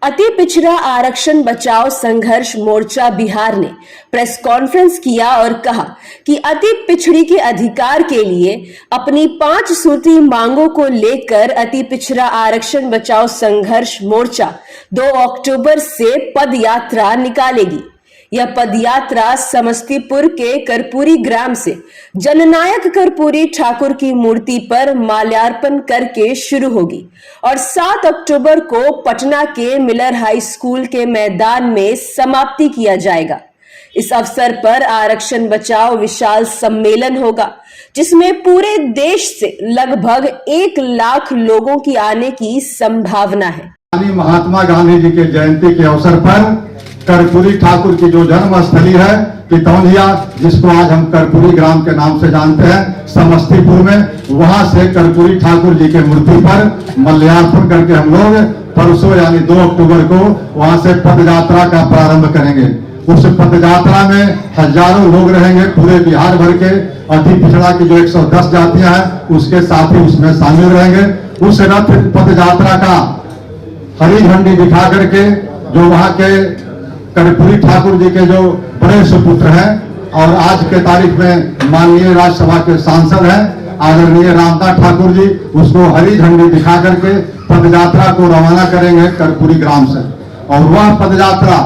अति पिछड़ा आरक्षण बचाओ संघर्ष मोर्चा बिहार ने प्रेस कॉन्फ्रेंस किया और कहा कि अति पिछड़ी के अधिकार के लिए अपनी 5 सूत्री मांगों को लेकर अति पिछड़ा आरक्षण बचाओ संघर्ष मोर्चा 2 अक्टूबर से पद यात्रा निकालेगी। यह पदयात्रा समस्तीपुर के कर्पूरी ग्राम से जननायक कर्पूरी ठाकुर की मूर्ति पर माल्यार्पण करके शुरू होगी और 7 अक्टूबर को पटना के मिलर हाई स्कूल के मैदान में समाप्ति किया जाएगा। इस अवसर पर आरक्षण बचाओ विशाल सम्मेलन होगा, जिसमें पूरे देश से लगभग 1 लाख लोगों की आने की संभावना है। महात्मा गांधी जी के जयंती के अवसर पर कर्पूरी ठाकुर की जो जन्मस्थली है पितौलिया, जिसको आज हम कर्पूरी ग्राम के नाम से जानते हैं, समस्तीपुर में, वहां से कर्पूरी ठाकुर जी के मूर्ति पर माल्यार्पण करके हम लोग परसों यानी 2 अक्टूबर को वहां से पदयात्रा का प्रारंभ करेंगे। उस पदयात्रा में हजारों लोग रहेंगे, पूरे बिहार भर के अति पिछड़ा की जो 110 जातियां हैं उसके साथी उसमें शामिल रहेंगे। उस रथ पदयात्रा का हरी झंडी दिखा करके जो वहां के कर्पूरी ठाकुर जी के जो बड़े सुपुत्र हैं और आज के तारीख में माननीय राज्यसभा के सांसद हैं आदरणीय रामदास ठाकुर जी, उसको हरी झंडी दिखा करके पदयात्रा को रवाना करेंगे कर्पूरी ग्राम से। और वह पदयात्रा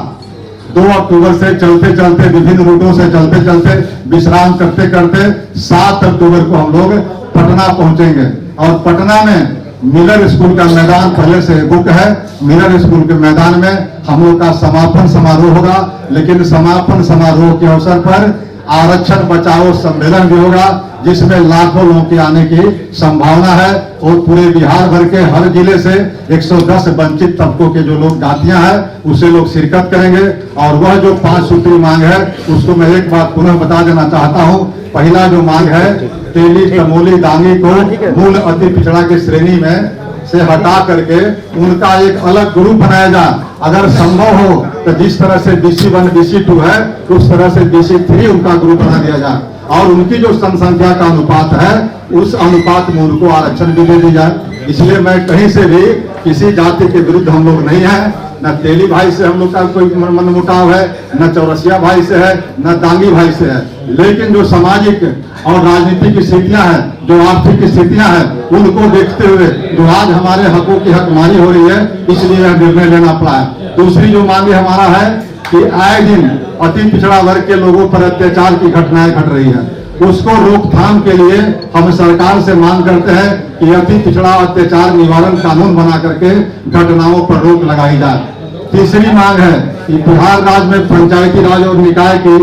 2 अक्टूबर से चलते चलते विभिन्न रूटों से चलते चलते विश्राम करते करते 7 अक्टूबर को हम लोग पटना पहुंचेंगे। और पटना में मिलर स्कूल का मैदान पहले से बुक है, मिलर स्कूल के मैदान में हम लोग का समापन समारोह होगा। लेकिन समापन समारोह के अवसर पर आरक्षण बचाओ सम्मेलन भी होगा, जिसमें लाखों लोगों के आने की संभावना है। और पूरे बिहार भर के हर जिले से 110 वंचित तबकों के जो लोग जातियां हैं उसे लोग शिरकत करेंगे। और वह जो 5 सूत्री मांग है उसको मैं एक बात पुनः बता देना चाहता हूं। पहला जो मांग है तेली चमोली दांगी को मूल अति पिछड़ा की श्रेणी में से हटा करके उनका एक अलग ग्रुप बनाया जाए। अगर संभव हो तो जिस तरह से BC1 BC2 है उस तरह से BC3 उनका ग्रुप बना दिया जाए और उनकी जो जनसंख्या का अनुपात है उस अनुपात में उनको आरक्षण भी दे दी जाए। इसलिए मैं कहीं से भी किसी जाति के विरुद्ध हम लोग नहीं है, न तेली भाई से हम लोग का कोई मनमुटाव है, न चौरसिया भाई से है, न दांगी भाई से है। लेकिन जो सामाजिक और राजनीतिक स्थितियां हैं, जो आर्थिक स्थितियां हैं, उनको देखते हुए जो आज हमारे हकों की हकमारी हो रही है, इसलिए यह निर्णय लेना पड़ा है। दूसरी जो मांग हमारा है कि आए दिन अति पिछड़ा वर्ग के लोगों पर अत्याचार की घटनाएं घट रही है, उसको रोकथाम के लिए हम सरकार से मांग करते हैं कि अति पिछड़ा अत्याचार निवारण कानून बना करके घटनाओं पर रोक लगाई जाए। तीसरी मांग है कि बिहार राज्य में पंचायती राज और निकाय की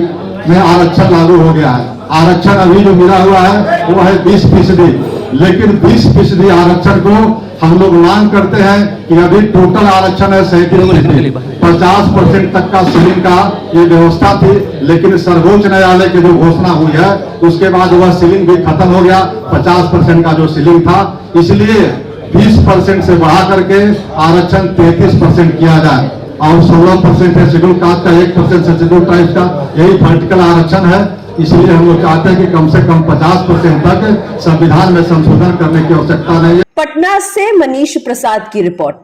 में आरक्षण लागू हो गया है। आरक्षण अभी जो मिला हुआ है वो है 20%, लेकिन 20% आरक्षण को हम लोग मांग करते हैं कि अभी टोटल आरक्षण है 37%, 50% तक का सीलिंग का ये व्यवस्था थी। लेकिन सर्वोच्च न्यायालय की जो घोषणा हुई है उसके बाद वह सीलिंग भी खत्म हो गया, 50% का जो सीलिंग था। इसलिए 20% से बढ़ा करके आरक्षण 33% किया जाए और 16% है शेड्यूल कास्ट का, 1% से शेड्यूल ट्राइब्स का, यही वर्टिकल आरक्षण है। इसलिए हम लोग चाहते हैं कि कम से कम 50% तक संविधान में संशोधन करने की आवश्यकता नहीं है। पटना से मनीष प्रसाद की रिपोर्ट।